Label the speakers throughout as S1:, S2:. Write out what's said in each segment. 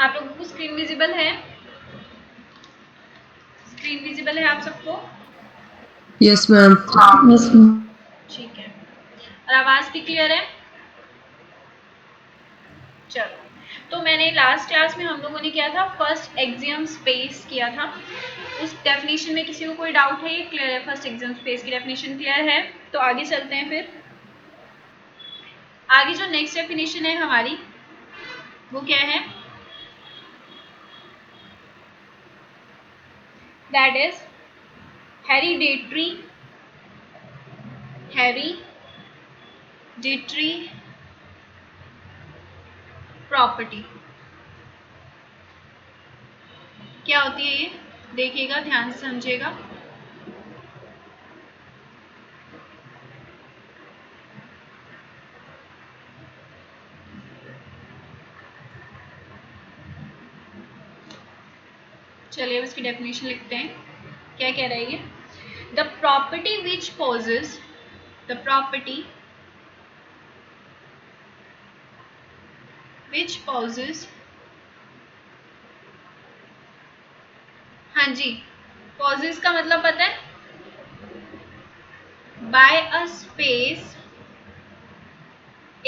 S1: आप लोगों को स्क्रीन विजिबल है? स्क्रीन विजिबल है आप सबको?
S2: Yes ma'am.
S1: ठीक है, और आवाज भी क्लियर है? चलो, तो मैंने लास्ट क्लास में हम लोगों ने किया था फर्स्ट एक्सियम स्पेस किया था। उस डेफिनेशन में किसी को कोई डाउट है? ये क्लियर है? फर्स्ट एक्सियम स्पेस की डेफिनेशन क्लियर है? तो आगे चलते हैं। फिर आगे जो नेक्स्ट डेफिनेशन है हमारी वो क्या है? That is hereditary property. क्या होती है ये? देखिएगा, ध्यान से समझिएगा। चलिए अब इसकी डेफिनेशन लिखते हैं। क्या कह रहा है ये? द प्रॉपर्टी विच पॉजेस हाँ जी, पॉजेस का मतलब पता है? By a space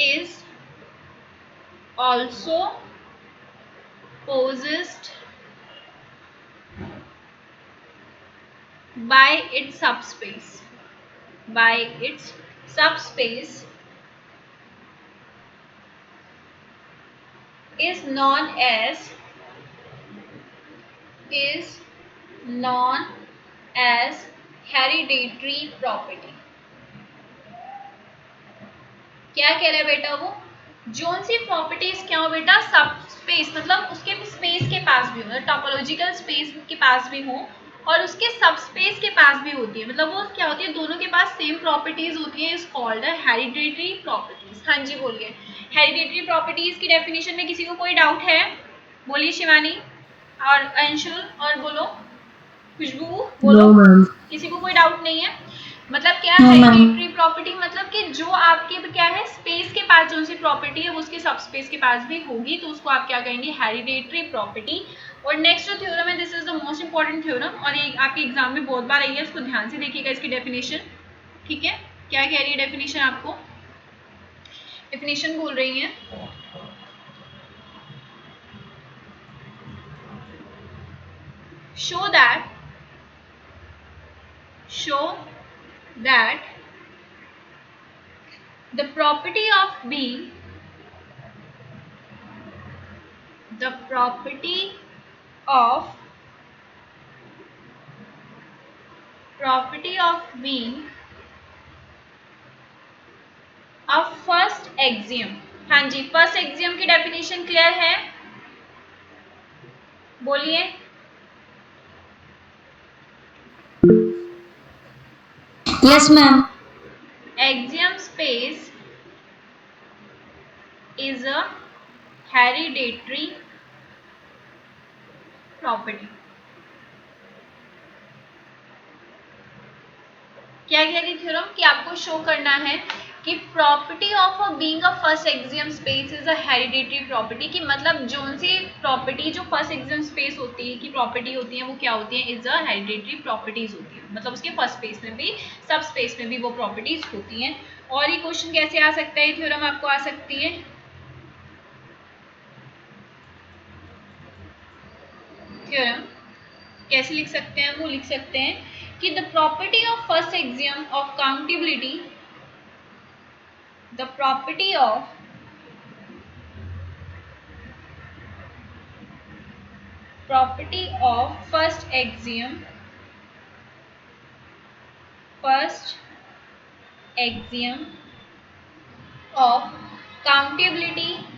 S1: is also possessed by its subspace is known as hereditary property। क्या कह रहा है बेटा वो? जोन सी प्रॉपर्टीज क्या हो बेटा? सब स्पेस मतलब उसके स्पेस के पास भी हो, मतलब टोपोलॉजिकल स्पेस के पास भी हो और उसके सब स्पेस के पास भी होती है, मतलब वो क्या होती है, दोनों के पास सेम प्रॉपर्टीज होती है, इज कॉल्ड हेरिडिटरी प्रॉपर्टीज। हाँ जी बोलिए, हेरिडिटरी प्रॉपर्टीज की डेफिनेशन में किसी को कोई डाउट है? बोलिए शिवानी और अंशुल, और बोलो खुशबू, बोलो।
S2: No ma'am.
S1: किसी को कोई डाउट नहीं है? मतलब क्या है हेरिडिटरी प्रॉपर्टी? मतलब कि जो आपके क्या है स्पेस के पास जो सी प्रॉपर्टी है वो उसके सब स्पेस के पास भी होगी, तो उसको आप क्या कहेंगे? Hereditary property. और नेक्स्ट जो थ्योरम है, this is the most important theorem और ये आपके एग्जाम में बहुत बार आई है, इसको ध्यान से देखिएगा इसकी डेफिनेशन। ठीक है, क्या कह रही है डेफिनेशन? आपको डेफिनेशन बोल रही है, show that the property of being a first axiom। हाँ जी, फर्स्ट एक्सियम की डेफिनेशन क्लियर है? बोलिए।
S2: Yes ma'am.
S1: Axiom space is a hereditary property। क्या कह रही थ्योरम कि आपको शो करना है कि property of being a first axiom space is a hereditary property, कि मतलब जोन सी प्रॉपर्टी जो फर्स्ट एक्सियम स्पेस होती है की प्रॉपर्टी होती है वो क्या होती है? इज अ हेरिडिटरी प्रॉपर्टीज होती है, मतलब उसके फर्स्ट स्पेस में भी सब स्पेस में भी वो प्रॉपर्टीज होती हैं। और ये क्वेश्चन कैसे आ सकता है? थ्योरम आपको आ सकती है, थ्योरम कैसे लिख सकते हैं? वो लिख सकते हैं कि the property of first axiom of accountability, the property of first axiom of countability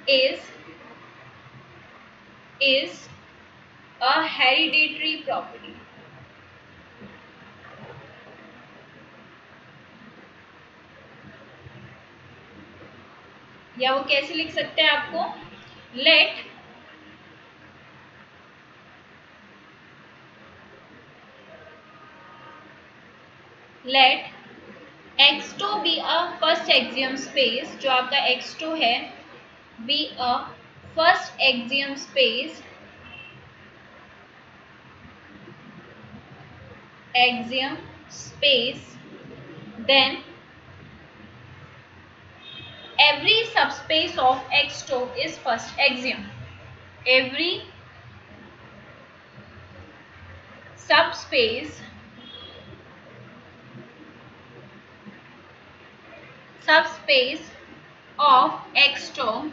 S1: is a hereditary property। या वो कैसे लिख सकते हैं आपको? Let x2 be a first axiom space, जो आपका x2 है, be a first axiom space, then every subspace of x2 is first axiom. Every subspace of x2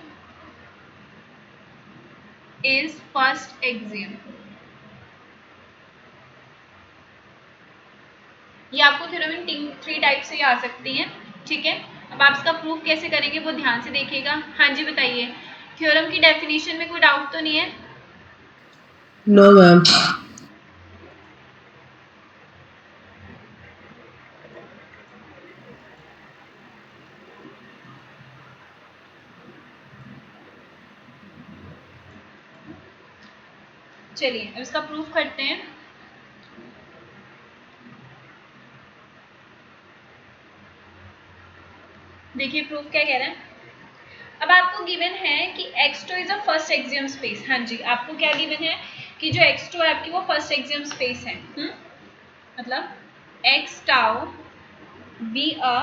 S1: is first axiom. ये आपको थ्योरम इन 3 टाइप से आ सकती हैं, ठीक है। अब आप इसका प्रूफ कैसे करेंगे वो ध्यान से देखिएगा। हाँ जी बताइए, थ्योरम की डेफिनेशन में कोई डाउट तो नहीं है?
S2: No ma'am.
S1: चलिए अब इसका प्रूफ करते हैं। देखिए प्रूफ क्या कह रहा है। अब आपको गिवन है कि x2 is a first axiom space. हाँ जी, आपको क्या गिवन है कि जो x2 है आपकी वो फर्स्ट एक्सियम स्पेस है। मतलब x tau be a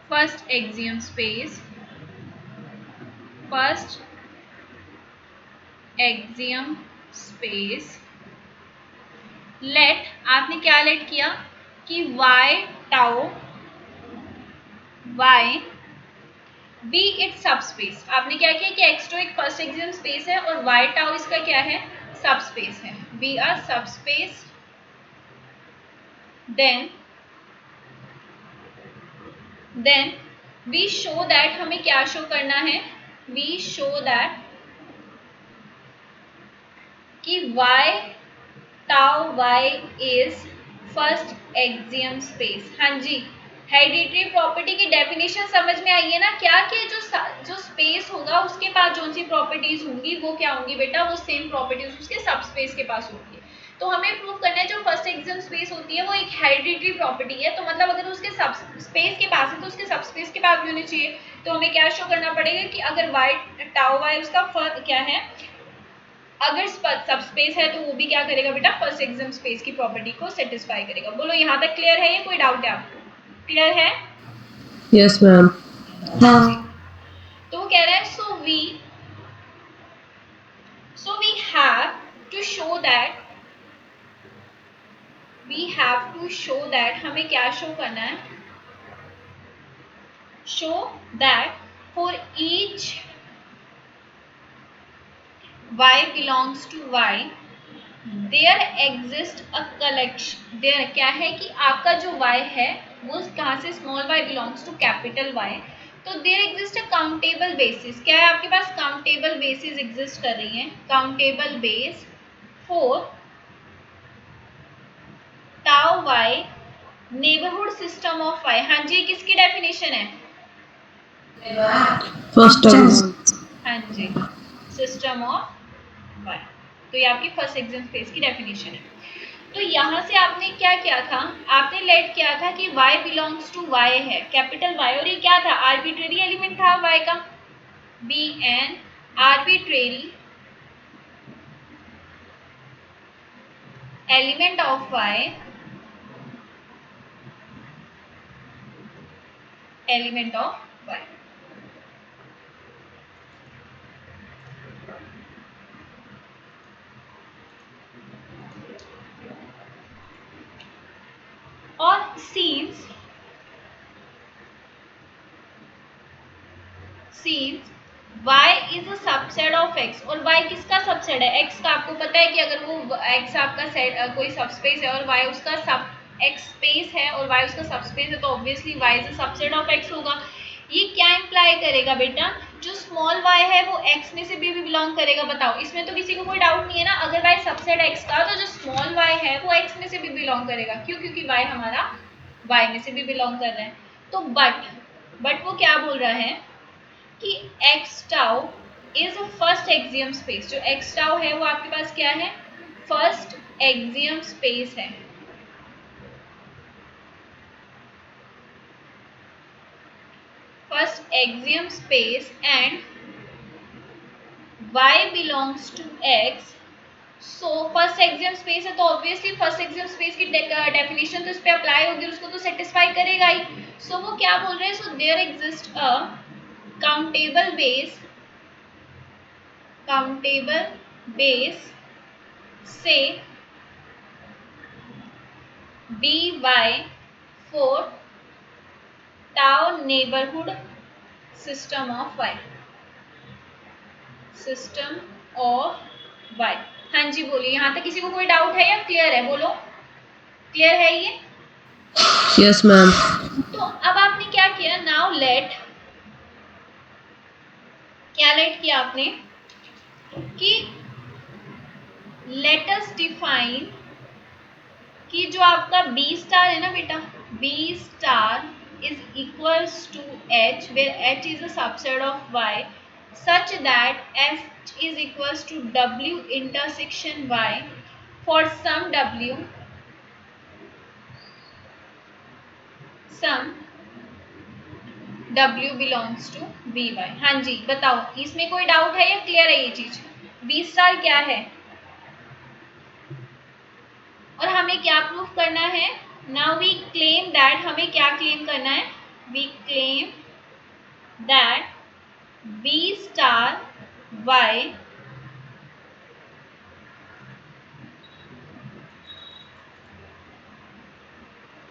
S1: first axiom space, first axiom space. Let, आपने क्या लेट किया कि y tau y be its subspace. आपने क्या किया कि x2 एक फर्स्ट एक्सियम स्पेस है और y टाउ इसका क्या है, सबस्पेस है। Be R subspace, then we show that, हमें क्या शो करना है, वी शो दैट कि y tau y is first axiom space. हाँ जी, हेरिडिटरी प्रॉपर्टी की डेफिनेशन समझ में आई है ना। क्या कि जो स्पेस होगा उसके पास जो सी प्रॉपर्टीज होंगी वो क्या होंगी बेटा, वो सेम प्रॉपर्टीज उसके सबस्पेस के पास होंगी। तो हमें प्रूव करना है जो फर्स्ट एक्सियम स्पेस होती है वो एक हेरिडिटरी प्रॉपर्टी है। तो मतलब अगर उसके स्पेस के पास है तो उसके सबस्पेस के पास भी होनी चाहिए। तो हमें क्या शो करना पड़ेगा कि अगर y टाउ y उसका फर्स्ट क्या है, अगर सबस्पेस है तो वो भी क्या करेगा बेटा, फर्स्ट एक्सियम स्पेस की प्रॉपर्टी को सेटिस्फाई करेगा। बोलो यहाँ तक क्लियर है या कोई डाउट है आपको? क्लियर है?
S2: Yes ma'am.
S1: तो वो कह रहा है so we have to show that हमें क्या शो करना है, show that for each y belongs to y there exist a collection. There क्या है कि आपका जो y है वो कहाँ से, small y belongs to capital Y। तो there exist a countable basis. क्या है आपके पास, काउंटेबल बेसिस एग्जिस्ट कर रही है, countable base for tau y neighbourhood system of y। हाँ जी, किसकी डेफिनेशन है,
S2: फर्स्ट
S1: हाँ जी, सिस्टम ऑफ y। तो ये आपकी फर्स्ट एक्सियम स्पेस की डेफिनेशन है। तो यहाँ से आपने क्या किया था, आपने लेट किया था कि y बिलोंग्स टू y है, कैपिटल Y, और ये क्या था, आर्बिट्रेरी एलिमेंट था y का, be an arbitrary element of y, element of y। और since y is a subset of x, और y किसका सबसेट है, x का। आपको पता है कि अगर वो x आपका सेट कोई सबस्पेस है और y उसका सब x स्पेस है और y उसका सबस्पेस है, तो obviously y is a subset of x होगा। ये क्या इंप्लाई करेगा बेटा, जो स्मॉल y है वो x में से भी बिलोंग करेगा। बताओ, इसमें तो किसी को कोई डाउट नहीं है ना। अगर y सबसेट x का, तो जो स्मॉल y है वो x में से भी बिलोंग करेगा। क्यों? क्योंकि y हमारा y में से भी बिलोंग कर रहा है। तो बट वो क्या बोल रहा है कि x tau is first axiom space. जो x टाउ है वो आपके पास क्या है, फर्स्ट एक्सियम स्पेस है। First axiom space and y belongs to x। So first axiom space है तो ऑब्वियसली फर्स्ट एक्सियम स्पेस की डेफिनेशन तो इस पे अप्लाई होगी, उसको तो सेटिस्फाई करेगा ही। सो वो क्या बोल रहे हैं, so there exist a countable base से by for tau neighborhood system of y। हाँ जी बोलिए, यहाँ तक किसी को कोई डाउट है या क्लियर है? बोलो, क्लियर है ये?
S2: Yes, ma'am.
S1: तो अब आपने क्या किया, नाउ क्या किया आपने कि लेट अस डिफाइन कि जो आपका B स्टार है ना बेटा, B star is equals to H where H is a subset of Y such that H is equals to W intersection Y for some W belongs to BY। हाँ जी बताओ, इसमें कोई डाउट है या क्लियर है ये चीज? B स्टार क्या है और हमें क्या प्रूफ करना है? नाउ वी क्लेम दैट, हमें क्या क्लेम करना है? We claim that B star Y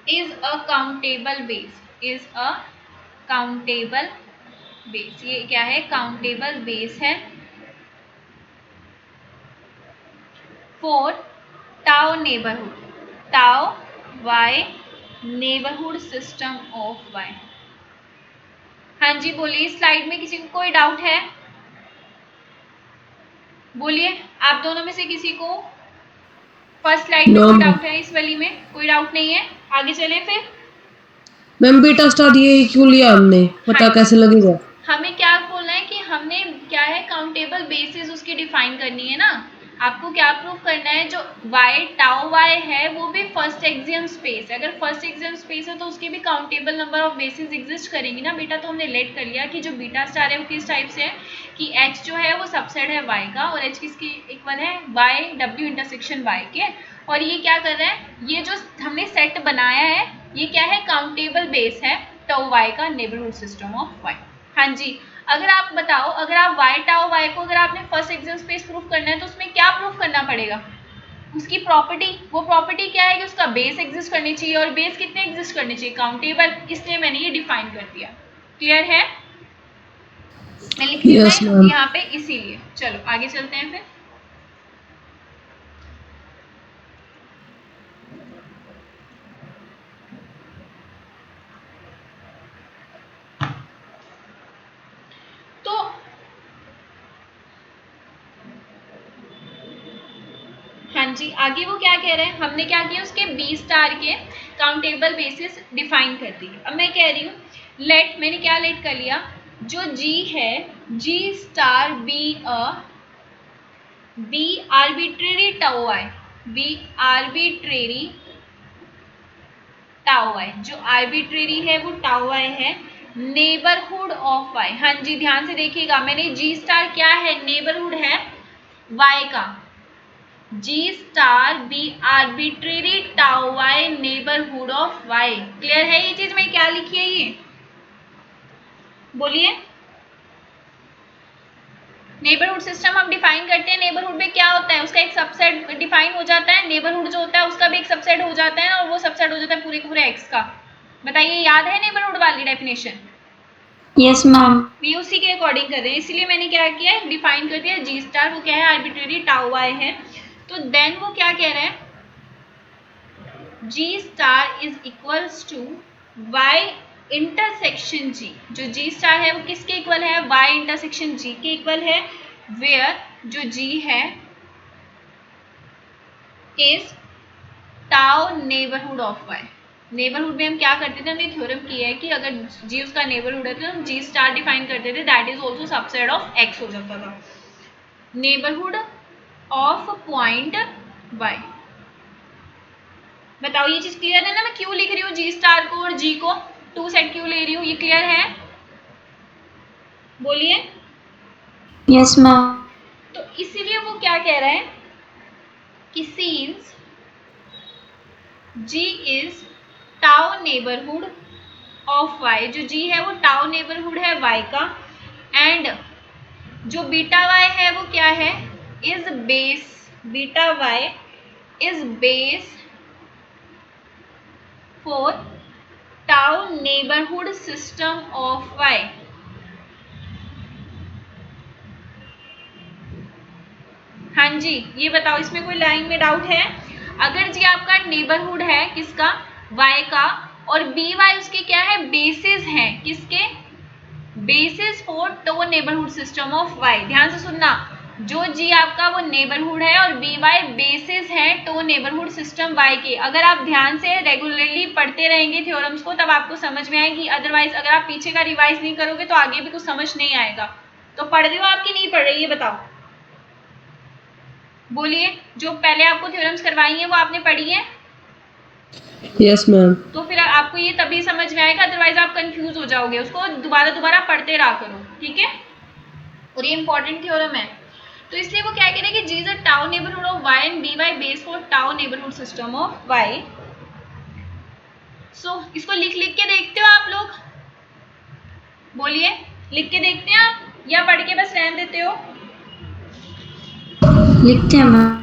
S1: is a countable base। ये क्या है? काउंटेबल बेस है for tau Y neighbourhood system of Y। हाँ जी बोलिए, स्लाइड में किसी को कोई डाउट है? बोलिए आप दोनों में से किसी को फर्स्ट स्लाइड में कोई डाउट है? इस वाली में कोई डाउट नहीं है, आगे चले फिर।
S2: मैम बीटा स्टार ये क्यों लिया हमने, पता कैसे लगेगा?
S1: हमें क्या बोलना है कि हमने क्या है, काउंटेबल बेसिस उसकी डिफाइन करनी है ना। आपको क्या प्रूफ करना है, जो टाउ वाई है वो भी फर्स्ट एक्सियम स्पेस है। अगर फर्स्ट एक्सियम स्पेस है तो उसके भी countable number of basis exist करेंगी ना बेटा। तो हमने लेट कर लिया कि जो बीटा स्टार है वो किस टाइप से है कि H जो है वो सबसेट है Y का और H किसकी इक्वल है? Y W इंटरसेक्शन Y के। और ये क्या कर रहा है, ये जो हमने सेट बनाया है ये क्या है? काउंटेबल बेस है टाउ Y का नेबरहुड सिस्टम ऑफ Y। हाँ जी, अगर आप बताओ, अगर आप टाउ वाई को अगर आपने फर्स्ट एक्सियम स्पेस प्रूफ करना है तो उसमें क्या प्रूफ करना पड़ेगा? उसकी प्रॉपर्टी। वो प्रॉपर्टी क्या है कि उसका बेस एग्जिस्ट करनी चाहिए और बेस कितने एग्जिस्ट करने चाहिए? काउंटेबल। इसलिए मैंने ये डिफाइन कर दिया। क्लियर है? मैं लिख रही हूँ यहाँ पे इसीलिए। चलो आगे चलते हैं फिर। तो हाँ जी, आगे वो क्या कह रहे हैं, हमने क्या किया, उसके B स्टार के काउंटेबल बेसिस डिफाइन कर दिए। अब मैं कह रही हूँ मैंने क्या कर लिया, जो G है G star be arbitrary tau Y, जो आर्बिट्रेरी है वो टाउ वाई है, नेबरहुड ऑफ वाई। हाँ जी ध्यान से देखिएगा, मैंने G स्टार क्या है? नेबरहुड है Y का। G star be arbitrary tau Y neighbourhood of Y। Clear है ये चीज? मैं क्या लिखी है ये बोलिए। नेबरहुड सिस्टम हम डिफाइन करते हैं, नेबरहुड में क्या होता है, उसका एक सबसेट डिफाइन हो जाता है। नेबरहुड जो होता है उसका भी एक सबसेट हो जाता है और वो सबसेट हो जाता है पूरे पूरे एक्स का। बताइए, याद है नेबरहुड वाली डेफिनेशन?
S3: Yes ma'am.
S1: वी उसी के अकॉर्डिंग कर रहे हैं, इसलिए मैंने क्या किया, डिफाइन कर दिया। G स्टार वो क्या है? आर्बिट्रेरी टाउ वाई है। तो देन वो क्या कह रहे हैं, G star is equals to Y intersection G। जो G स्टार है वो किसके इक्वल है? Y इंटरसेक्शन G के इक्वल है, वेयर जो G है is tau neighbourhood of Y। Neighbourhood में हम क्या करते थे, हमने थ्योरम किया है कि अगर G उसका नेबरहुड है तो हम G स्टार डिफाइन करते थे, that is also subset of X हो जाता था। Neighbourhood of point Y। बताओ ये चीज क्लियर है ना? मैं क्यों लिख रही हूँ G स्टार को और G को टू सेट क्यों ले रही हूँ, ये क्लियर है? बोलिए।
S3: Yes, ma'am.
S1: तो इसीलिए वो क्या कह रहा है कि since G is tau neighborhood of y, जो G है वो tau neighborhood है y का, एंड जो बीटा y है वो क्या है, is base, beta y is base for tau neighborhood system of y। हाँ जी, ये बताओ इसमें कोई लाइन में डाउट है? अगर जी आपका नेबरहुड है किसका, y का, और बी वाई उसके क्या है, बेसिस है, किसके, basis for tau neighbourhood system of y। ध्यान से सुनना, जो जी आपका वो नेबरहुड है और बी वाई बेसिस है टो नेबरहुड सिस्टम y के। अगर आप ध्यान से रेगुलरली पढ़ते रहेंगे थ्योरम्स को तब आपको समझ में आएगी, अदरवाइज अगर आप पीछे का रिवाइज नहीं करोगे तो आगे भी कुछ समझ नहीं आएगा। तो पढ़ रहे हो आपकी नहीं पढ़ रही, ये बताओ, बोलिए। जो पहले आपको थ्योरम्स करवाई हैं वो आपने पढ़ी है?
S2: Yes ma'am.
S1: तो फिर आपको ये तभी समझ में आएगा, अदरवाइज आप कंफ्यूज हो जाओगे, उसको दोबारा दोबारा पढ़ते रहा करो, ठीक है। और ये इंपॉर्टेंट थ्योरम है। तो इसलिए वो क्या कह रहे हैं कि G is a tau neighbourhood of y and B Y base for tau neighbourhood system of y। So इसको लिख लिख के देखते हो आप लोग, बोलिए, लिख के देखते हैं आप या पढ़ के बस रहने देते हो?
S3: लिखते हैं मैम।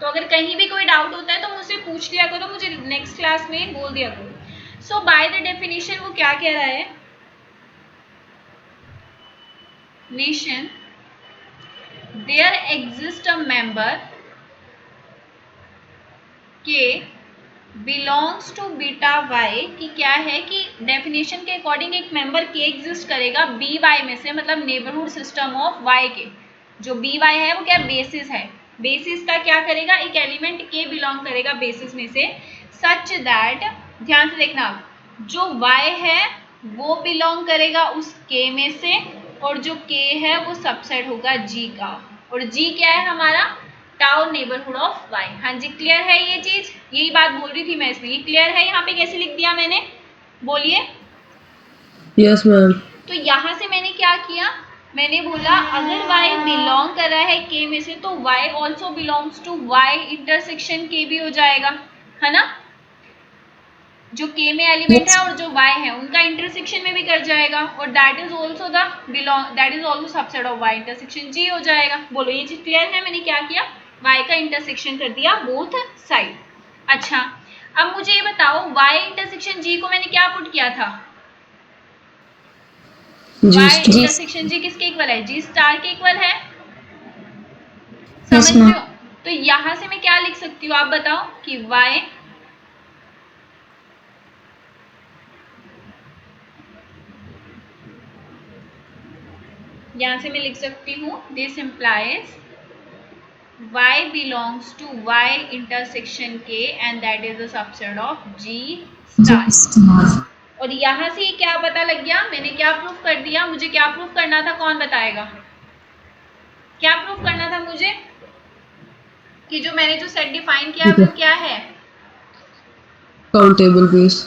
S1: तो अगर कहीं भी कोई डाउट होता है तो मुझसे पूछ लिया करो, मुझे नेक्स्ट क्लास में बोल दिया करो। सो बाय द डेफिनेशन वो क्या कह रहा है, नेशन देयर एग्जिस्ट अ मेंबर के बिलोंग्स टू बीटा वाई, कि क्या है कि डेफिनेशन के अकॉर्डिंग एक मेंबर के एग्जिस्ट करेगा बी वाई में से, मतलब नेबरहुड सिस्टम ऑफ वाई के। जो बी वाई है वो क्या बेसिस है, बेसिस का क्या करेगा, एक एलिमेंट के बिलोंग करेगा बेसिस में से, सच दैट, ध्यान से देखना, जो y है वो बिलोंग करेगा उस k में से, और जो k है वो सबसेट होगा g का, और g क्या है हमारा, टाउ नेबरहुड ऑफ y। हाँ जी, क्लियर है ये चीज, यही बात बोल रही थी मैं इसमें, ये क्लियर है? यहाँ पे कैसे लिख दिया मैंने, बोलिए।
S2: Yes ma'am.
S1: तो यहाँ से मैंने क्या किया, मैंने बोला अगर y बिलोंग कर रहा है k में से तो y also belongs to y intersection k भी हो जाएगा, है ना। जो k में एलिमेंट है और जो y है उनका इंटरसेक्शन में भी कर जाएगा, और that is also the belong, that is also subset of y intersection g हो जाएगा। बोलो ये चीज क्लियर है? मैंने क्या किया, y का इंटरसेक्शन कर दिया बोथ साइड। अच्छा, अब मुझे ये बताओ y इंटरसेक्शन g को मैंने क्या पुट किया था, y इंटरसेक्शन g किसके इक्वल है, g स्टार के इक्वल है, समझ रहे हो? तो यहां से मैं क्या लिख सकती हूँ आप बताओ, कि y यहां से मैं लिख सकती हूँ, this implies y belongs to y intersection k and that is the subset of g star। और यहां से क्या पता लग गया, मैंने क्या प्रूफ कर दिया, मुझे क्या प्रूफ करना था, कौन बताएगा, क्या प्रूफ करना था मुझे, कि जो मैंने जो सेट डिफाइन किया है वो क्या है,
S2: काउंटेबल बेस।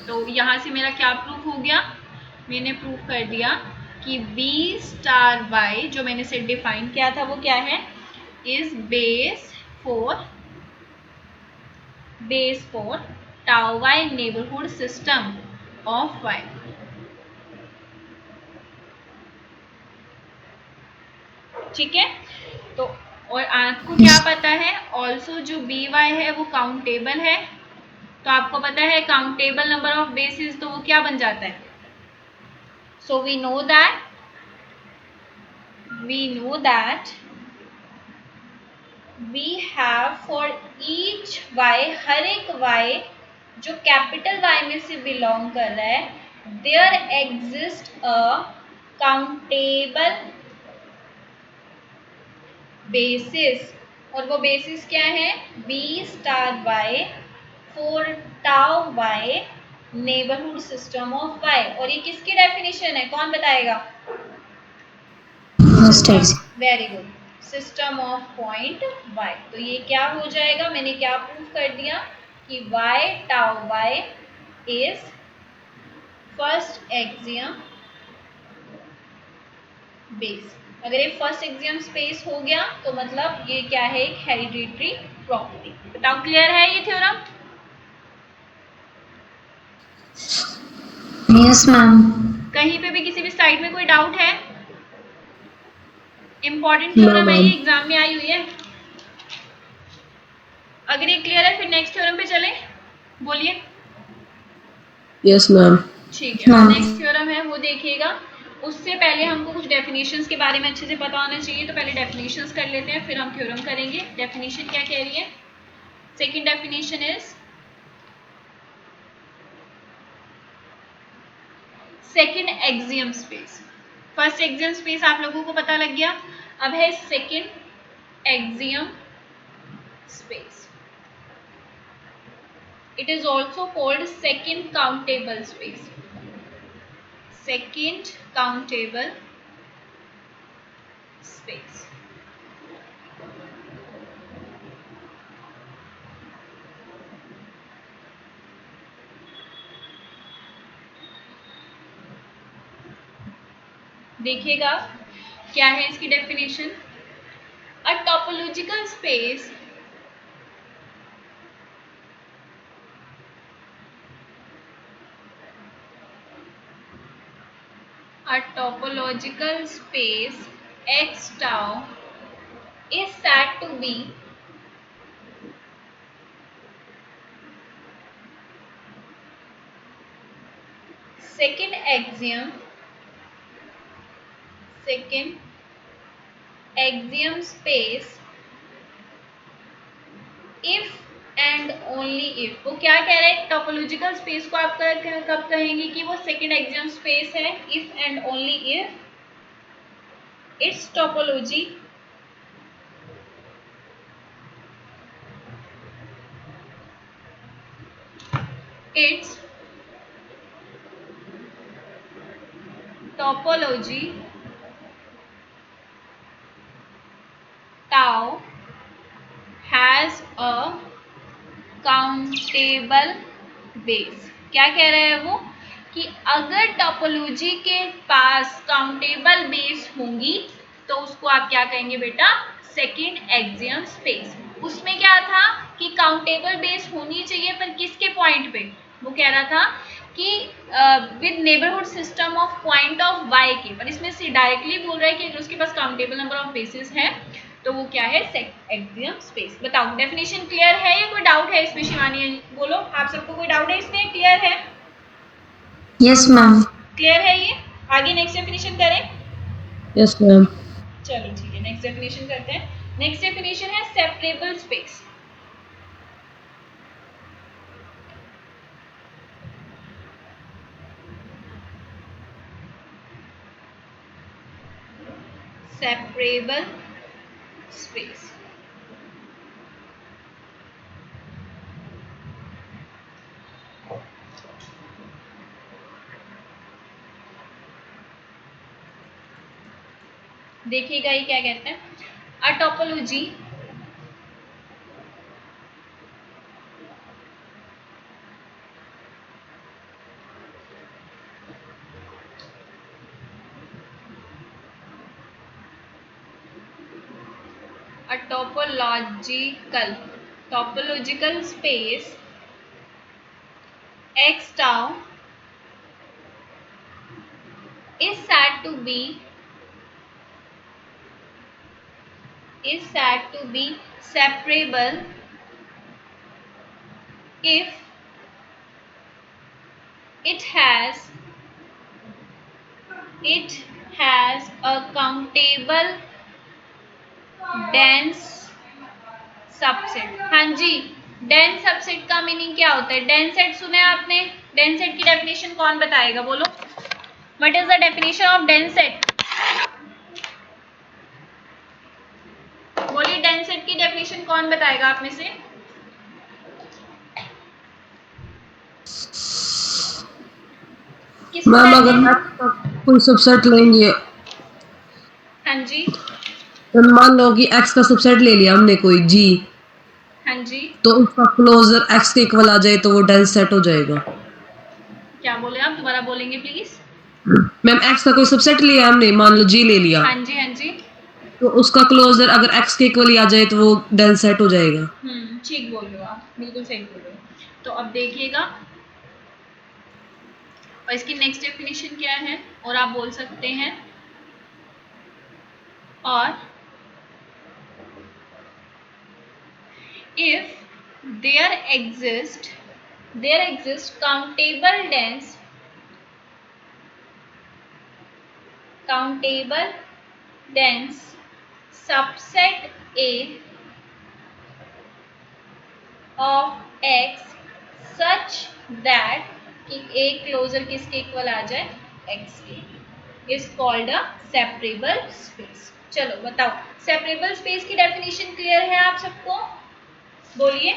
S1: तो यहाँ से मेरा क्या प्रूफ हो गया, मैंने प्रूफ कर दिया कि b स्टार y जो मैंने सेट डिफाइन किया था वो क्या है, is base for tau y neighbourhood system of y। ठीक है, तो और आपको क्या पता है, ऑल्सो जो बी वाई है वो काउंटेबल है, तो आपको पता है काउंटेबल नंबर ऑफ बेसिस, तो वो क्या बन जाता है, so we know that we have for each y, हर एक y जो कैपिटल Y में से बिलोंग कर रहा है, there exist a countable basis, और वो बेसिस क्या है, b star y for tau y neighbourhood system of y। और ये किसकी डेफिनेशन है, कौन बताएगा, very good, system of point y। तो ये क्या हो जाएगा, मैंने क्या प्रूफ कर दिया कि y tau y is first axiom base. अगर ये फर्स्ट एक्सियम स्पेस हो गया तो मतलब ये क्या है, एक हेरिडिटरी प्रॉपर्टी। बताओ क्लियर है ये थ्योरम?
S3: Yes ma'am.
S1: कहीं पे भी किसी भी स्लाइड में कोई डाउट है? इंपॉर्टेंट
S2: नो
S1: थ्योरम है
S2: मैम।
S1: ये, एग्जाम में आई हुई है। अगर ये क्लियर है फिर नेक्स्ट थ्योरम पे चलें, बोलिए।
S2: Yes ma'am.
S1: ठीक है,
S3: मैम।
S1: नेक्स्ट थ्योरम है वो देखिएगा। उससे पहले हमको कुछ डेफिनेशंस के बारे में अच्छे से पता होना चाहिए, तो पहले डेफिनेशंस कर लेते हैं फिर हम थ्योरम करेंगे। डेफिनेशन क्या कह रही है? Second definition is second axiom space. First axiom space आप लोगों को पता लग गया, अब है second axiom space. It is also called second countable space. Second countable space. देखिएगा क्या है इसकी definition. A topological space X tau is said to be second axiom space if and only if. वो क्या कह रहे हैं, टोपोलॉजिकल स्पेस को आप कब कहेंगे कि वो सेकंड एक्सियम स्पेस है? If and only if it's topology its topology tau has a countable base। क्या कह रहे हैं वो कि अगर टोपोलॉजी के पास काउंटेबल बेस होंगी तो उसको आप क्या कहेंगे बेटा? Second axiom space. उसमें क्या था कि काउंटेबल बेस होनी चाहिए, पर किसके पॉइंट पे? वो कह रहा था कि with neighbourhood system of point of Y के, पर इसमें से डायरेक्टली बोल रहा है कि अगर उसके पास काउंटेबल नंबर ऑफ बेसिस है तो वो क्या है? Axiom space. बताओ डेफिनेशन क्लियर है या कोई डाउट है इसमें? शिवानी बोलो, आप सबको कोई डाउट है इसमें? क्लियर है?
S3: Yes ma'am.
S1: क्लियर है ये? आगे नेक्स्ट डेफिनेशन करें?
S2: Yes ma'am.
S1: चलो ठीक है, नेक्स्ट डेफिनेशन करते हैं। नेक्स्ट डेफिनेशन है सेपरेबल स्पेस। Separable space. देखिएगा ये क्या कहते हैं, a topology a topological space X tau is said to be separable if it has a countable dense subset. हाँ जी, डेंस सबसेट का मीनिंग क्या होता है? डेंस सेट सुने आपने? डेंस सेट की डेफिनेशन कौन बताएगा? बोलो, what is the definition of dense set? बोलिए, डेंस सेट की डेफिनेशन कौन बताएगा आप में से? किसको
S2: मैम
S1: कहते
S2: अगर
S1: हैं?
S2: मैं कोई सबसेट लेंगे,
S1: हाँ जी,
S2: तो मान लो कि एक्स का सबसेट ले लिया हमने कोई जी,
S1: हाँ जी,
S2: तो उसका क्लोजर एक्स के इक्वल आ जाए तो वो डेंस सेट हो जाएगा।
S1: क्या बोले आप? दोबारा बोलेंगे प्लीज।
S2: मैम एक्स का कोई सबसेट लिया हमने, मान लो जी ले लिया,
S1: हाँ जी, हाँ जी।
S2: तो उसका क्लोजर अगर एक्स के इक्वल आ जाए तो वो डेंस सेट हो जाएगा।
S1: ठीक बोल रहे हो आप, बिल्कुल सही बोल रहे हो। तो अब देखिएगा, और इसकी नेक्स्ट डेफिनेशन क्या है, और आप बोल सकते हैं और if there exist countable dense subset A of X such that कि A क्लोजर किसके इक्वल आ जाए, X के, is called a separable space। चलो बताओ, सेपरेबल स्पेस की डेफिनेशन क्लियर है आप सबको? बोलिए,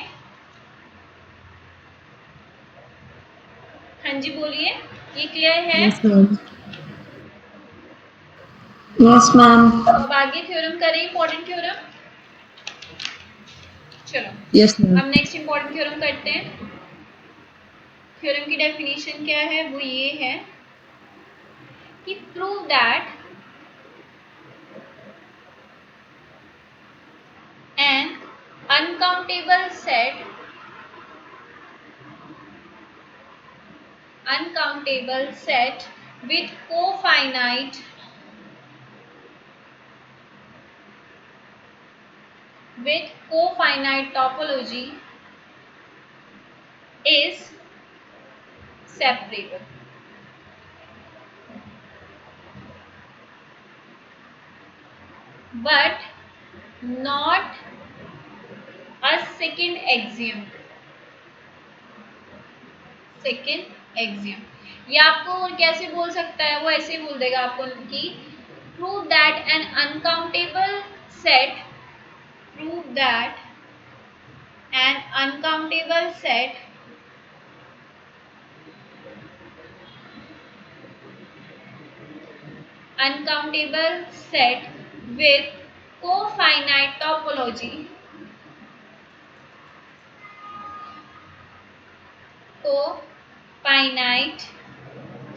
S1: हाँ जी बोलिए, ये क्लियर है?
S2: Yes ma'am.
S3: Yes, ma'am.
S1: अब आगे थ्योरम करें, इंपॉर्टेंट थ्योरम। चलो
S2: यस मैम।
S1: अब नेक्स्ट इंपॉर्टेंट थ्योरम करते हैं। थ्योरम की डेफिनेशन क्या है, वो ये है कि prove that an uncountable set with cofinite topology is separable, but not a second axiom। ये आपको कैसे बोल सकता है, वो ऐसे बोल देगा आपको कि prove that an uncountable set with cofinite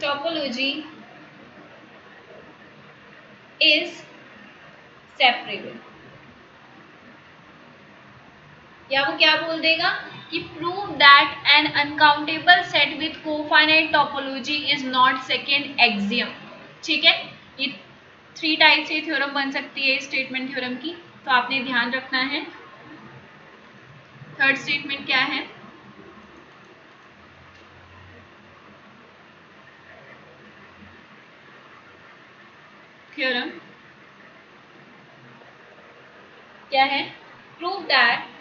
S1: topology is separable। या वो क्या बोल देगा कि prove that an uncountable set with cofinite topology is not second axiom. ठीक है, ये 3 टाइप से थ्योरम बन सकती है स्टेटमेंट थ्योरम की, तो आपने ध्यान रखना है। थर्ड स्टेटमेंट क्या है, थ्योरम क्या है, prove that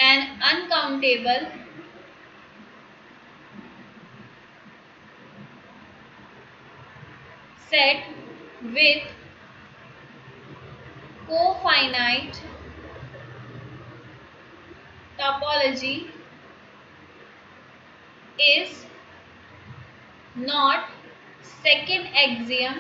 S1: an uncountable set with cofinite topology is not second axiom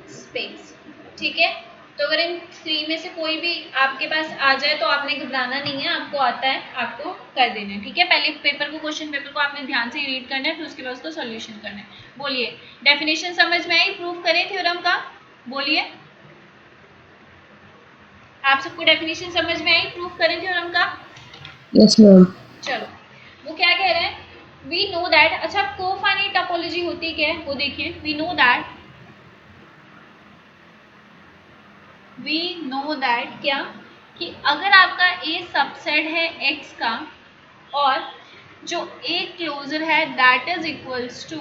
S1: space। ठीक है, तो अगर इन 3 में से कोई भी आपके पास आ जाए तो आपने घबराना नहीं है, आपको आता है, आपको कर देना है। ठीक है, पहले क्वेश्चन पेपर को आपने ध्यान से रीड करना है, फिर उसके बाद उसका सॉल्यूशन करना है। बोलिए, डेफिनेशन समझ में आई? प्रूफ करें थ्योरम का? बोलिए, आप सबको डेफिनेशन समझ में आई? प्रूफ करें थ्योरम का?
S2: Yes ma'am.
S1: चलो, वो क्या कह रहे हैं, वी नो दैट, अच्छा कोफाइनाइट टोपोलॉजी होती क्या है वो देखिए। वी नो दैट क्या, कि अगर आपका ए सबसेट है एक्स का और जो ए क्लोजर है that is equals to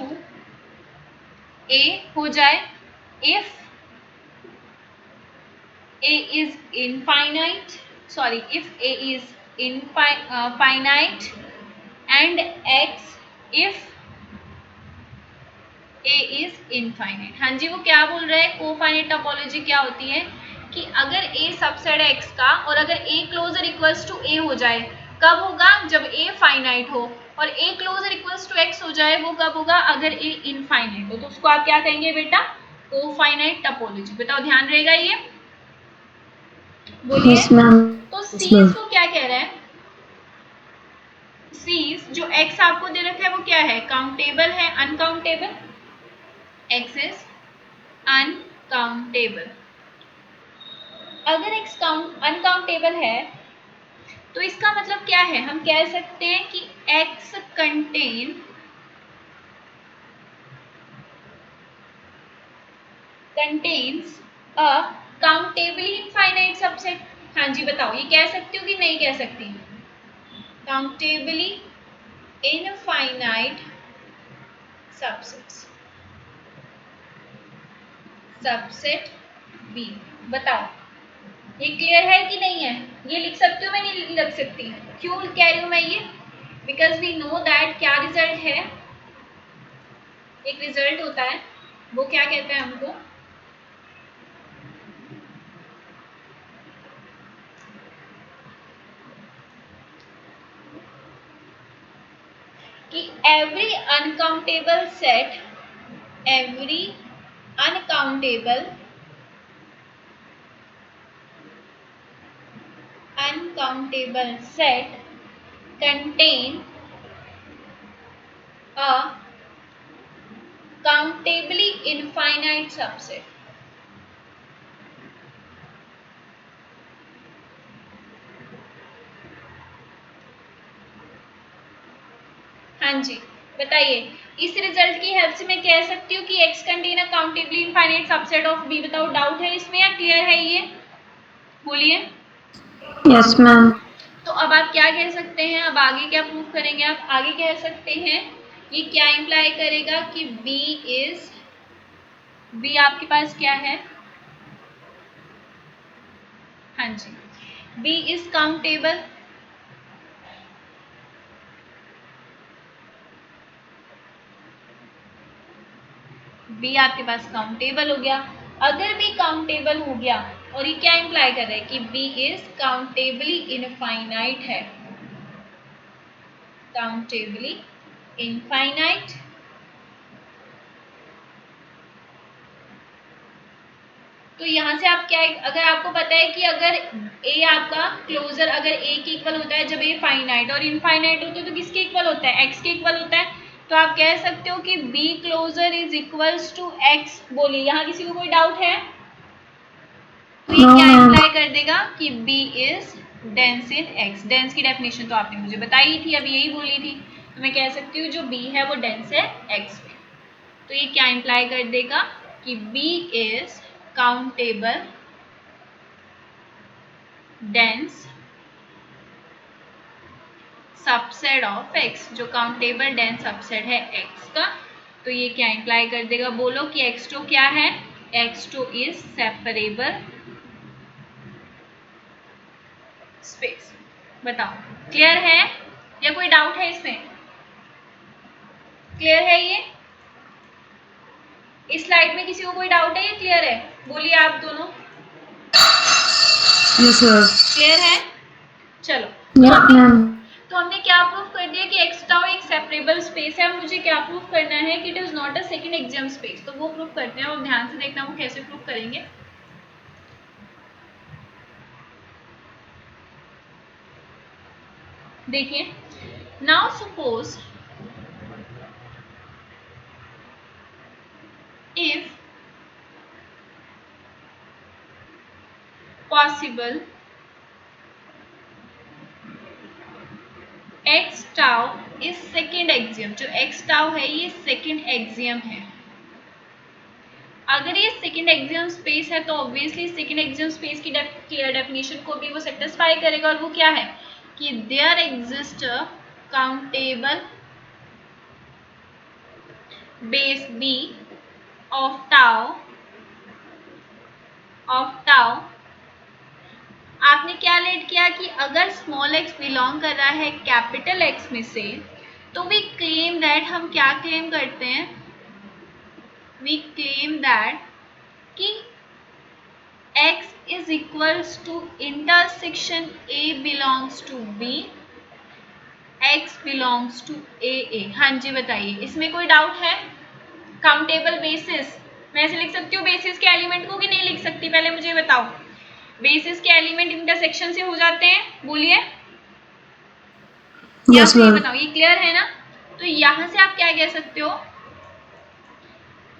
S1: A हो जाए if A is infinite, sorry if A is infinite and x if A is infinite. हाँ जी, वो क्या बोल रहा है, कोफाइनाइट टोपोलॉजी क्या होती है कि अगर ए सबसेट है एक्स का और अगर A closure equals to A हो जाए, कब होगा, जब ए फाइनाइट हो, और A closure equals to X हो जाए, वो कब होगा, अगर ए इनफाइनाइट हो। तो उसको आप क्या कहेंगे बेटा, कोफाइनाइट टोपोलॉजी। बताओ, ध्यान रहेगा ये? बोलिए।
S3: Yes, ma'am.
S1: तो
S2: यस
S1: सी
S2: मैम।
S1: इसको क्या कह रहा है, सीज जो एक्स आपको दे रखा है वो क्या है, काउंटेबल है, अनकाउंटेबल, एक्स इज अनकाउंटेबल। अगर एक्स अनकाउंटेबल है तो इसका मतलब क्या है, हम कह सकते हैं कि x contains a countably infinite subset. हाँ जी बताओ, ये कह सकती हो कि नहीं कह सकती, countably infinite subsets, subset B. बताओ ये क्लियर है कि नहीं है, ये लिख सकती हूँ मैं, नहीं लिख सकती, क्यों कह रही हूँ मैं ये, बिकॉज वी नो दैट क्या रिजल्ट है, एक रिजल्ट होता है, वो क्या कहते हैं हमको, कि every uncountable set, every uncountable set contain a countably infinite subset। हाँ जी बताइए, इस रिजल्ट की हेल्प से मैं कह सकती हूँ कि x contain a countably infinite subset of b। बताओ डाउट है इसमें या क्लियर है ये, बोलिए।
S3: Yes ma'am.
S1: तो अब आप क्या कह सकते हैं, अब आगे क्या प्रूव करेंगे, आप आगे कह सकते हैं ये क्या इंप्लाई करेगा कि b आपके पास क्या है, हाँ जी b इज काउंटेबल, बी आपके पास काउंटेबल हो गया। अगर बी काउंटेबल हो गया, और ये क्या इंप्लाई कर रहा है कि बी इज काउंटेबली इनफाइनाइट है, काउंटेबली इनफाइनाइट, तो यहां से आप क्या, अगर आपको पता है कि अगर ए आपका क्लोजर अगर ए के इक्वल होता है, जब ए फाइनाइट और इनफाइनाइट होते हैं तो किसके इक्वल होता है, एक्स के इक्वल होता है, तो आप कह सकते हो कि B closure is equals to X. बोलिए यहाँ किसी को कोई डाउट है, तो ये क्या इंप्लाई कर देगा कि B is dense in X। Dense की डेफिनेशन तो आपने मुझे बताई थी, अभी यही बोली थी, तो मैं कह सकती हूँ जो B है वो डेंस है X में। तो ये क्या इंप्लाई कर देगा कि B is countable dense subset of X, जो काउंटेबल डेंस सबसेट है X का। तो ये क्या इंप्लाई कर देगा, बोलो कि X2 क्या है, X2 इज सेपरेबल स्पेस। बताओ क्लियर है या कोई डाउट है इसमें, क्लियर है ये, इस स्लाइड में किसी को कोई डाउट है, ये क्लियर है, बोलिए आप दोनों।
S2: Yes sir.
S1: क्लियर है, चलो
S3: यस मैम।
S1: तो हमने क्या प्रूव कर दिया कि एक्स टाउ एक सेपरेबल स्पेस है। अब मुझे क्या प्रूव करना है कि it is not a second axiom space, तो वो प्रूव करते हैं, और ध्यान से देखना वो कैसे प्रूव करेंगे। देखिए, now suppose if possible x tau is second axiom, जो एक्स टाउ है ये सेकेंड एक्सियम है। अगर ये सेकेंड एक्सियम स्पेस है तो ऑब्वियसली सेकेंड एक्सियम स्पेस की क्लियर डेफिनेशन को भी वो सेटिस्फाई करेगा, और वो क्या है कि there exist countable base B of tau आपने क्या लेट किया कि अगर स्मॉल एक्स बिलोंग कर रहा है कैपिटल एक्स में से, तो वी क्लेम दैट, हम क्या क्लेम करते हैं, वी क्लेम दैट कि x is equals to intersection A belongs to B, x belongs to AA। हाँ जी बताइए, इसमें कोई डाउट है, काउंटेबल बेसिस, मैं ऐसे लिख सकती हूँ बेसिस के एलिमेंट को कि नहीं लिख सकती, पहले मुझे बताओ, बेसिस के एलिमेंट इंटरसेक्शन से हो जाते हैं, बोलिए। या
S2: यस
S1: फिर ये
S2: मैम।
S1: बताओ, ये क्लियर है ना? तो यहां से आप क्या कह सकते हो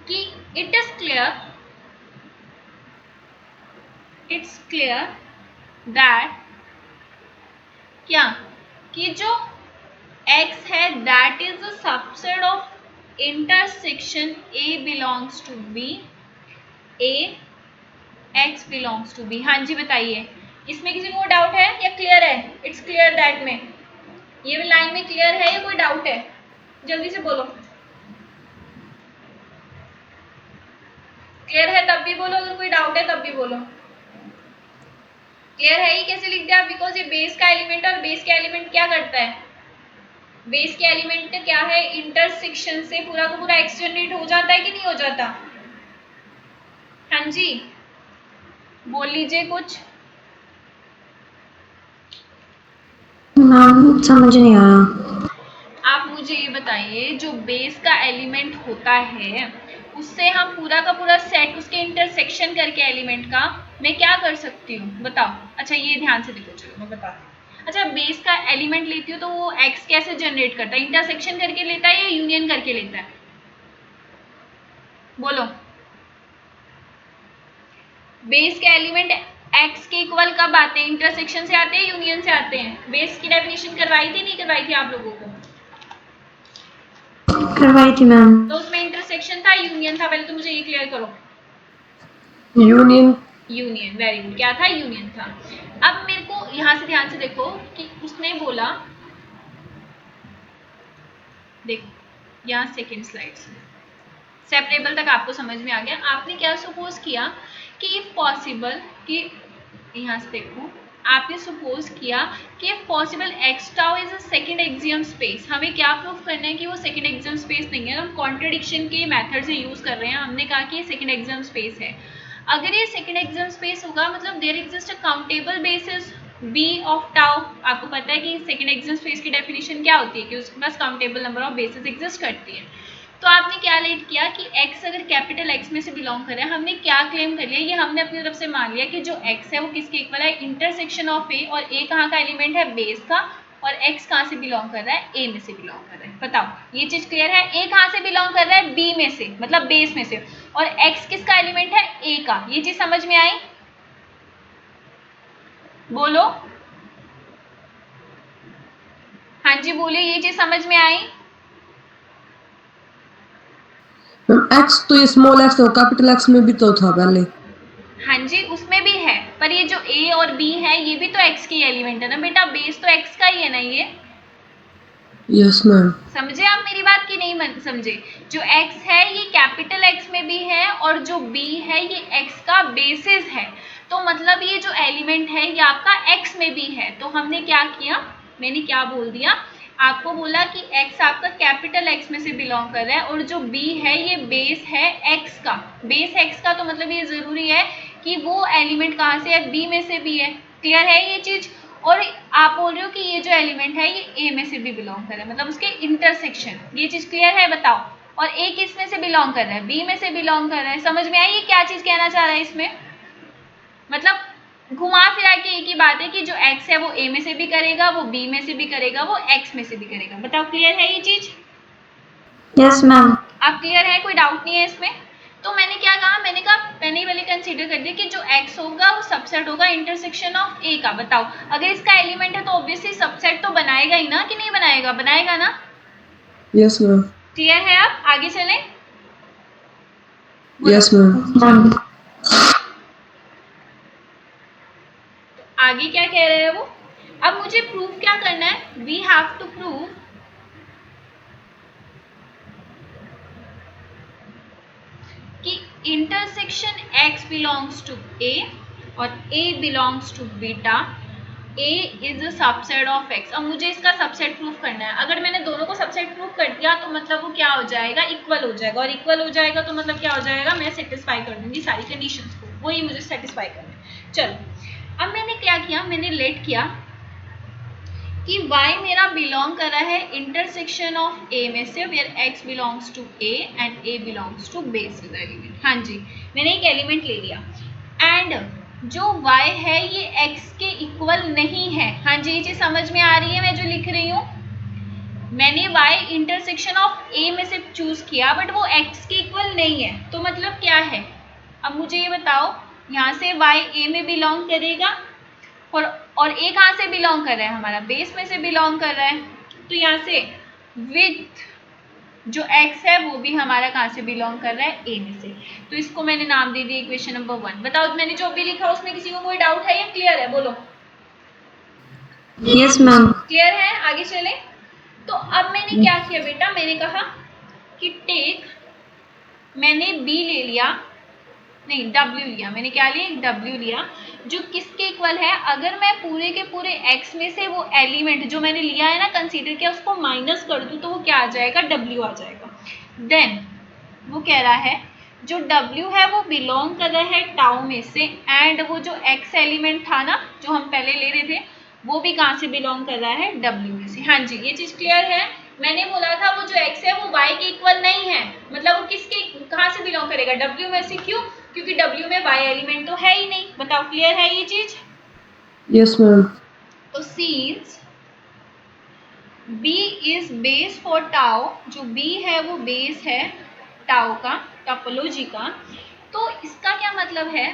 S1: कि it is clear, it's clear that क्या, कि जो x है that is a subset of intersection a belongs to b, a x belongs to b। हाँ जी बताइए, इसमें किसी को डाउट है या क्लियर है? इट्स क्लियर दैट में ये लाइन में क्लियर है या कोई डाउट है? जल्दी से बोलो, क्लियर है तब भी बोलो, अगर कोई डाउट है तब भी बोलो। क्लियर है? ये कैसे लिख दिया? बिकॉज ये बेस का एलिमेंट, और बेस का एलिमेंट क्या करता है? बेस के एलिमेंट क्या है? इंटरसेक्शन से पूरा का पूरा एक्स जनरेट हो जाता है कि नहीं हो जाता? हाँ जी बोल लीजिए कुछ।
S3: मैम समझ नहीं आया।
S1: आप मुझे ये बताइए, जो बेस का एलिमेंट होता है उससे हम पूरा का पूरा सेट उसके इंटरसेक्शन करके एलिमेंट का मैं क्या कर सकती हूँ बताओ? अच्छा ये ध्यान से देखो, चलो मैं बताती हूँ। अच्छा बेस का एलिमेंट लेती हूँ तो वो एक्स कैसे जनरेट करता है? इंटरसेक्शन करके लेता है या यूनियन करके लेता है? बोलो। बेस के एलिमेंट एक्स के इक्वल कब आते हैं? इंटरसेक्शन से आते हैं, यूनियन से आते हैं? बेस की डेफिनेशन करवाई थी नहीं करवाई थी आप लोगों को?
S3: करवाई थी मैम।
S1: तो उसमें इंटरसेक्शन था यूनियन था? पहले तो मुझे ये क्लियर करो।
S2: यूनियन।
S1: Union, very good. क्या था? यूनियन था। अब मेरे को यहां से ध्यान से देखो कि उसने बोला, देखो यहाँ सेकेंड स्लाइड से सेपरेबल तक आपको समझ में आ गया। आपने क्या सपोज किया कि इफ पॉसिबल, कि यहाँ से देखो आपने सपोज किया कि if possible x tau is a second axiom space. हमें क्या प्रूफ करना है कि वो सेकंड एक्सियम स्पेस नहीं है? हम कॉन्ट्रडिक्शन के मेथड से यूज कर रहे हैं। हमने कहा कि ये सेकंड एक्सियम स्पेस है। अगर ये सेकंड एक्सियम स्पेस होगा मतलब there exist a countable basis b of tau. आपको पता है कि सेकंड एक्सियम स्पेस की डेफिनेशन क्या होती है कि उसके पास countable number of basis exist करती है। तो आपने क्या लेट किया कि x अगर कैपिटल x में से बिलोंग कर रहा है, हमने क्या क्लेम कर लिया? ये हमने अपनी तरफ से मान लिया कि जो x है वो किसके इक्वल है? इंटरसेक्शन ऑफ a, और a कहाँ का एलिमेंट है? बेस का। और x कहाँ से बिलोंग कर रहा है? a में से बिलोंग कर रहा है। बताओ ये चीज क्लियर है? a कहाँ से बिलोंग कर रहा है? b में से, मतलब बेस में से। और x किसका एलिमेंट है? a का। ये चीज समझ में आई? बोलो हाँ जी बोलिए, ये चीज समझ में आई?
S2: एक्स तो ये स्मॉल एक्स तो कैपिटल एक्स में भी तो था पहले।
S1: हाँ जी उसमें भी है, पर ये जो a और b है ये भी तो x की एलिमेंट है ना बेटा, बेस तो x का ही है ना ये।
S2: Yes ma'am.
S1: समझे आप मेरी बात की नहीं समझे? जो x है ये कैपिटल x में भी है, और जो b है ये x का बेसिस है। तो मतलब ये जो एलिमेंट है ये आपका x में भी है। तो हमने क्या किया, मैंने क्या बोल दिया आपको, बोला कि x आपका कैपिटल x में से बिलोंग कर रहा है, और जो b है ये बेस है x का। बेस x का तो मतलब ये जरूरी है कि वो एलिमेंट कहाँ से है? b में से भी है। क्लियर है ये चीज? और आप बोल रहे हो कि ये जो एलिमेंट है ये a में से भी बिलोंग कर रहा है, मतलब उसके इंटरसेक्शन। ये चीज क्लियर है? बताओ। और a किस में से बिलोंग कर रहा है? b में से बिलोंग कर रहा है। समझ में आई ये क्या चीज कहना चाह रहा है इसमें? मतलब घुमा फिरा के एक ही बात है कि जो x है वो a में से भी करेगा, वो b में से भी करेगा, वो x में से भी करेगा। बताओ क्लियर है ये चीज?
S3: Yes ma'am.
S1: आप क्लियर है? कोई डाउट नहीं है इसमें? तो मैंने क्या कहा, मैंने कहा पहले ही वाले कंसीडर कर दिया कि जो x होगा वो सबसेट होगा इंटरसेक्शन ऑफ a का। बताओ अगर इसका एलिमेंट है तो ऑब्वियसली सबसेट तो बनाएगा ही ना, कि नहीं बनाएगा? बनाएगा ना?
S2: Yes ma'am.
S1: क्लियर है? आप आगे चलें?
S2: Yes ma'am.
S3: मैम
S1: आगे क्या कह रहे हैं वो? अब मुझे प्रूफ क्या करना है? वी हैव टू प्रूव कि intersection x belongs to a और a belongs to beta, a is a subset of x। अब मुझे इसका सबसेट प्रूफ करना है। अगर मैंने दोनों को सबसेट प्रूफ कर दिया तो मतलब वो क्या हो जाएगा? इक्वल हो जाएगा। और इक्वल हो जाएगा तो मतलब क्या हो जाएगा? मैं सेटिस्फाई कर दूंगी सारी कंडीशंस को, वही मुझे सेटिस्फाई करना है। चलो अब मैंने क्या किया, मैंने लेट किया कि y मेरा बिलोंग कर रहा है इंटरसेक्शन ऑफ a में से, where x belongs to a and a belongs to base element. हाँ जी मैंने एक एलिमेंट ले लिया, एंड जो y है ये x के इक्वल नहीं है। हाँ जी ये चीज समझ में आ रही है मैं जो लिख रही हूँ? मैंने y इंटरसेक्शन ऑफ a में से चूज किया बट वो x के इक्वल नहीं है, तो मतलब क्या है? अब मुझे ये बताओ, यहाँ से y a में बिलोंग करेगा और a कहाँ से बिलोंग कर रहा है? हमारा बेस में से बिलोंग कर रहा है, तो यहाँ से विथ जो x है वो भी हमारा कहाँ से बिलोंग कर रहा है? a में से। तो इसको मैंने नाम दे दिया इक्वेशन नंबर 1। बताओ मैंने जो भी लिखा उसमें किसी को कोई डाउट है या क्लियर है? बोलो।
S3: Yes, ma'am.
S1: क्लियर है? आगे चले। तो अब मैंने क्या किया बेटा, मैंने कहा कि टेक, मैंने b ले लिया, नहीं w लिया, मैंने क्या लिया? w लिया, जो किसके इक्वल है? अगर मैं पूरे के पूरे x में से वो एलिमेंट जो मैंने लिया है ना, कंसीडर किया, उसको माइनस कर दूं तो वो क्या आ जाएगा? w आ जाएगा। देन वो कह रहा है जो w है वो बिलोंग कर रहा है टाउ में से, एंड वो जो x एलिमेंट था ना जो हम पहले ले रहे थे वो भी कहाँ से बिलोंग कर रहा है? w में से। हाँ जी, ये चीज क्लियर है। मैंने बोला था वो जो x है वो y के इक्वल नहीं है, मतलब वो किसके कहाँ से बिलोंग करेगा? w में से। क्यों? क्योंकि w में y एलिमेंट तो है ही नहीं। बताओ क्लियर है ये चीज?
S2: Yes ma'am.
S1: तो since b is base for tau, जो b है वो बेस है टाउ का, टोपोलॉजी का, तो इसका क्या मतलब है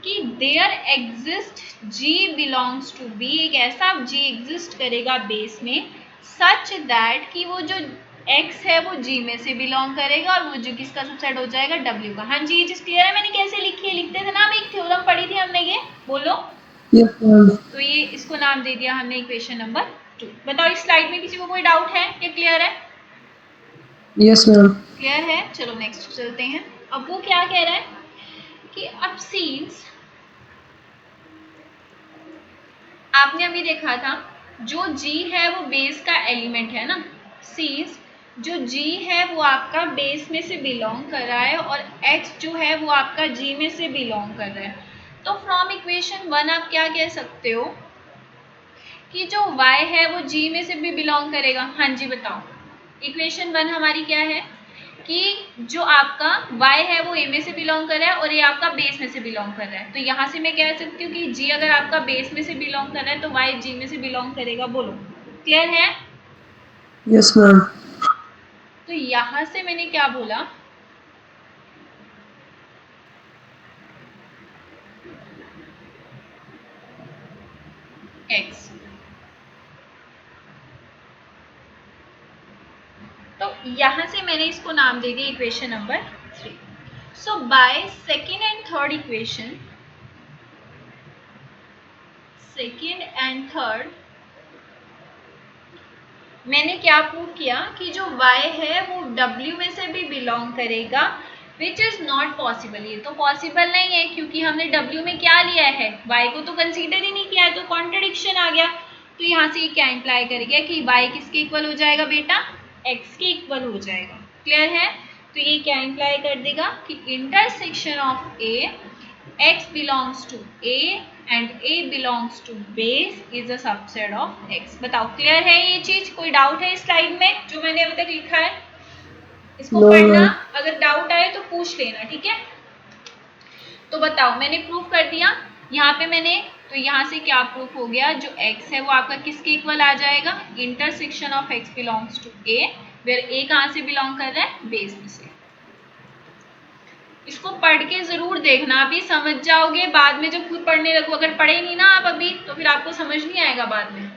S1: कि there exist g belongs to b, एक ऐसा g एग्जिस्ट करेगा बेस में सच दैट कि वो जो x है वो g में से बिलोंग करेगा और वो जो किसका सबसेट हो जाएगा? w का। हाँ जी, ये चीज क्लियर है। मैंने कैसे लिखी है? लिखते थे ना, हम एक थ्योरम पढ़ी थी हमने, ये बोलो।
S2: Yes ma'am.
S1: तो ये इसको नाम दे दिया हमने इक्वेशन नंबर 2। बताओ इस स्लाइड में किसी को कोई डाउट है या क्लियर है?
S2: Yes ma'am.
S1: क्लियर है। चलो नेक्स्ट चलते हैं। अब वो क्या कह रहा है कि अब सीन्स आपने अभी देखा था जो g है वो बेस का एलिमेंट है ना, सीन्स जो g है वो आपका बेस में से बिलोंग कर रहा है और x जो है वो आपका g में से बिलोंग कर रहा है, तो फ्रॉम इक्वेशन 1 आप क्या कह सकते हो कि जो y है वो g में से भी बिलोंग करेगा। हाँ जी बताओ, इक्वेशन 1 हमारी क्या है कि जो आपका y है वो a में से बिलोंग कर रहा है और ये आपका बेस में से बिलोंग कर रहा है, तो यहाँ से मैं कह सकती हूँ कि g अगर आपका बेस में से बिलोंग कर रहा है तो y g में से बिलोंग करेगा। बोलो क्लियर है?
S2: Yes ma'am.
S1: तो यहाँ से मैंने क्या बोला, x, तो यहाँ से मैंने इसको नाम दे दिया equation number 3। So by second and third equation, second and third मैंने क्या प्रूव किया कि जो y है वो w में से भी बिलोंग करेगा, विच इज नॉट पॉसिबल। ये तो पॉसिबल नहीं है क्योंकि हमने w में क्या लिया है? y को तो कंसीडर ही नहीं किया है, तो कॉन्ट्रडिक्शन आ गया। तो यहाँ से ये क्या इंप्लाई कर गया कि y किसके इक्वल हो जाएगा बेटा? x के इक्वल हो जाएगा। क्लियर है? तो ये क्या इंप्लाई कर देगा कि intersection of a, x belongs to a and a belongs to base is a subset of x। बताओ क्लियर है ये चीज? कोई डाउट है इस स्लाइड में जो मैंने अभी तक लिखा है? इसको
S2: No,
S1: पढ़ना,
S2: ma'am.
S1: अगर डाउट आए तो पूछ लेना, ठीक है? तो बताओ मैंने प्रूफ कर दिया यहाँ पे मैंने, तो यहाँ से क्या प्रूफ हो गया? जो x है वो आपका किसके इक्वल आ जाएगा? Intersection of x belongs to a, where a कहाँ से बिलोंग कर रहा है? बेस में से। इसको पढ़ के जरूर देखना, अभी समझ जाओगे, बाद में जब खुद पढ़ने लगो, अगर पढ़े नहीं ना आप अभी तो फिर आपको समझ नहीं आएगा बाद में,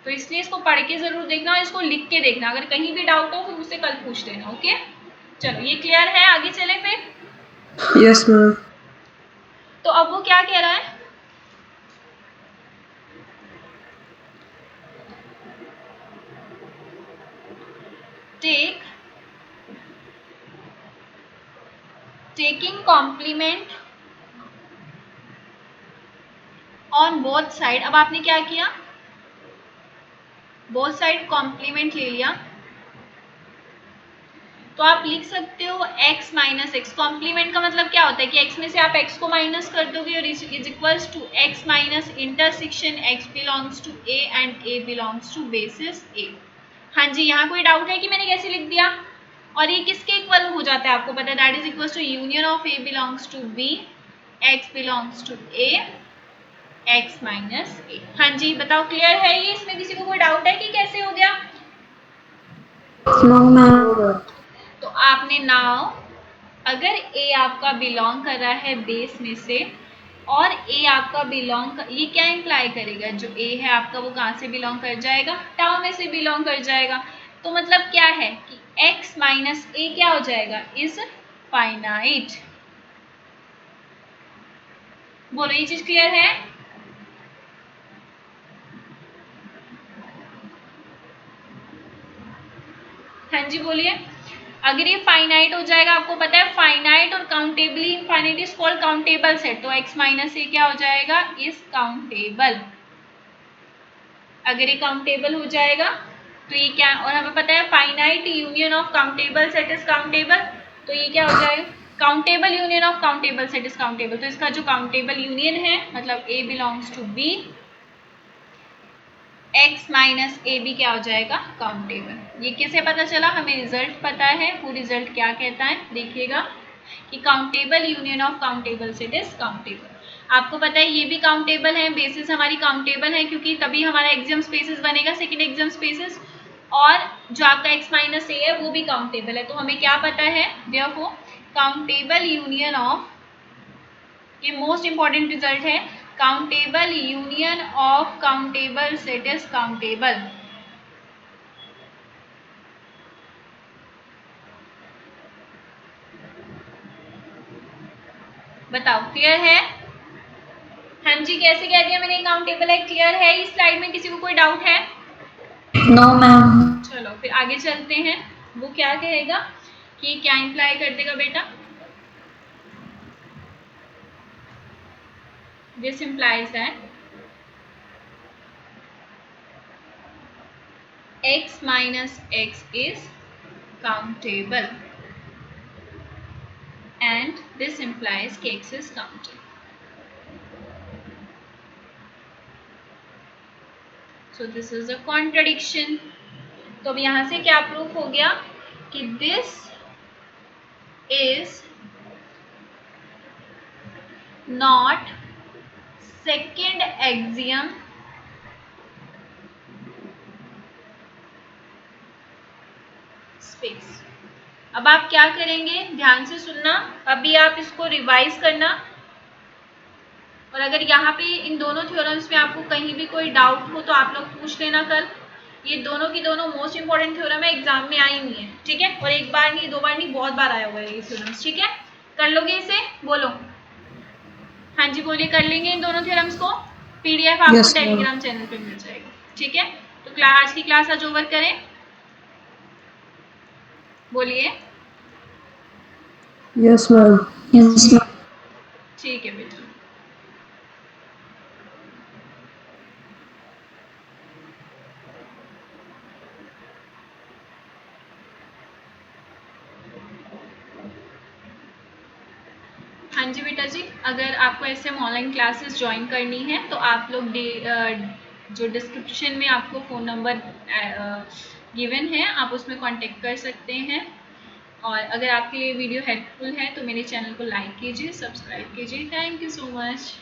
S1: तो इसलिए इसको पढ़ के जरूर देखना और इसको लिख के देखना। अगर कहीं भी डाउट हो फिर मुझसे कल पूछ लेना। ओके चलो ये क्लियर है, आगे चले फिर।
S2: Yes ma'am.
S1: तो अब वो क्या कह रहा है, taking complement on both side. अब आपने क्या किया? बोथ साइड कॉम्प्लीमेंट ले लिया, तो आप लिख सकते हो x माइनस एक्स। कॉम्प्लीमेंट का मतलब क्या होता है कि x में से आप x को माइनस कर दोगे और is equals to x minus intersection x belongs to a and a belongs to basis a। हाँ जी, यहाँ कोई डाउट है कि मैंने कैसे लिख दिया? और ये किसके इक्वल हो जाता है आपको पता है? That is equals to union of a belongs to b, x belongs to a x minus A. हाँ जी बताओ, क्लियर है ये? इसमें किसी को कोई डाउट है कि कैसे हो गया?
S3: No, ma'am.
S1: तो आपने नाउ, अगर a आपका बिलोंग कर रहा है बेस में से और a आपका बिलोंग, ये क्या इंप्लाई करेगा? जो a है आपका वो कहाँ से बिलोंग कर जाएगा? टाउ में से बिलोंग कर जाएगा। तो मतलब क्या है कि x माइनस ए क्या हो जाएगा? Is finite. बोलो, ये चीज क्लियर है? हाँ जी बोलिए। अगर ये फाइनाइट हो जाएगा, आपको पता है फाइनाइट और countably infinite is called countable set, तो x माइनस ए क्या हो जाएगा? Is countable. अगर ये काउंटेबल हो जाएगा तो ये क्या, और हमें पता है finite union of countable set is countable, तो ये क्या हो जाएगा? Countable union of countable set is countable. तो इसका जो काउंटेबल यूनियन है, मतलब a belongs to b, x minus A B क्या हो जाएगा? काउंटेबल। ये कैसे पता चला? हमें रिजल्ट पता है। वो रिजल्ट क्या कहता है देखिएगा कि countable union of countable set is countable. आपको पता है ये भी काउंटेबल है, बेसिस हमारी काउंटेबल है, क्योंकि तभी हमारा एक्सियम स्पेसिस बनेगा, सेकंड एक्सियम स्पेसिस। और जो आपका x माइनस ए है वो भी काउंटेबल है। तो हमें क्या पता है? देयरफॉर काउंटेबल यूनियन ऑफ, ये मोस्ट इंपॉर्टेंट रिजल्ट है, countable union of countable set is countable. बताओ, क्लियर है? हाँ जी, कैसे कह दिया मैंने काउंटेबल है? क्लियर है इस स्लाइड में? किसी को कोई डाउट है?
S3: No, ma'am.
S1: चलो फिर आगे चलते हैं। वो क्या कहेगा कि क्या इंप्लाई कर देगा बेटा? This implies that x minus x is countable and this implies कि x is countable. So this is a contradiction. तो अब यहाँ से क्या प्रूफ हो गया कि this is not second axiom space. अब आप क्या करेंगे? ध्यान से सुनना, अभी आप इसको रिवाइज करना, और अगर यहाँ पे इन दोनों थ्योरम्स में आपको कहीं भी कोई डाउट हो तो आप लोग पूछ लेना कल। ये दोनों की दोनों मोस्ट इंपॉर्टेंट थ्योरम है, एग्जाम में आई हुई है, ठीक है? और एक बार नहीं, दो बार नहीं, बहुत बार आया हुआ है ये थ्योरम्स, ठीक है? कर लोगे इसे? बोलो। हाँ जी बोलिए, कर लेंगे इन दोनों थ्योरम्स को। पीडीएफ आपको
S2: Yes, ma'am.
S1: टेलीग्राम चैनल पे मिल जाएगा, ठीक है? तो आज की क्लास आज ओवर करें। बोलिए।
S2: Yes, ma'am.
S3: Yes, ma'am.
S1: ठीक है बेटा। हाँ जी बेटा जी, अगर आपको ऐसे ऑनलाइन क्लासेस ज्वाइन करनी है तो आप लोग जो डिस्क्रिप्शन में आपको फ़ोन नंबर गिवन है, आप उसमें कांटेक्ट कर सकते हैं। और अगर आपके लिए वीडियो हेल्पफुल है तो मेरे चैनल को लाइक कीजिए, सब्सक्राइब कीजिए। Thank you so much.